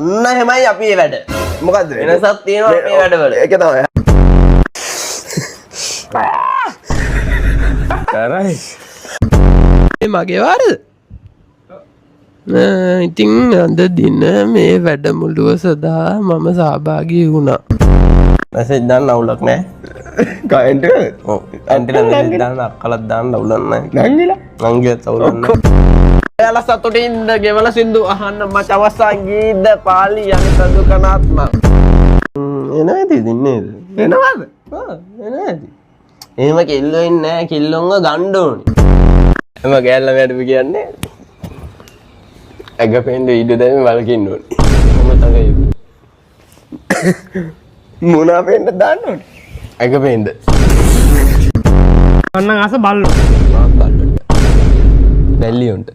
අන්න එහෙමයි අපි මේ වැඩ. මොකද්ද වෙනසක් තියෙනවා මේ වැඩවල. ඒක තමයි. කරයි. මගේ වාරද? ඉතින් අද දින මේ වැඩමුළුව සදා මම සහභාගී වුණා. මැසේජ් දාන්න අවුලක් නැහැ. කයින්ට ඔව්. අන්තිලා මැසේජ් දාන්න අක්කලක් දාන්න අවුලක් නැහැ. නංගිලා නංගියත් අවුලක් නැහැ. එයාලා සතුටින් ඉන්න ගෙවල සින්දු අහන්න මචවසා ගීත පාලි යන සදුකනාත්ම. එනවද ඉන්නේ? එනවද? එනවද? එහෙම කිල්ලෝ ඉන්නේ නැහැ කිල්ලොන්ව ගන්න ඕනේ. එම ගෑල්ල මැඩපු කියන්නේ ඇග පෙන්ඩ ඉඩ දැම වලකින්න ඕනේ. මොම තගයි මොනා පෙන්ට දාන්න ඕනේ. ඇග පෙන්ඩ අන්න අස බල්ලු බල්ලට බැල්ලියොන්ට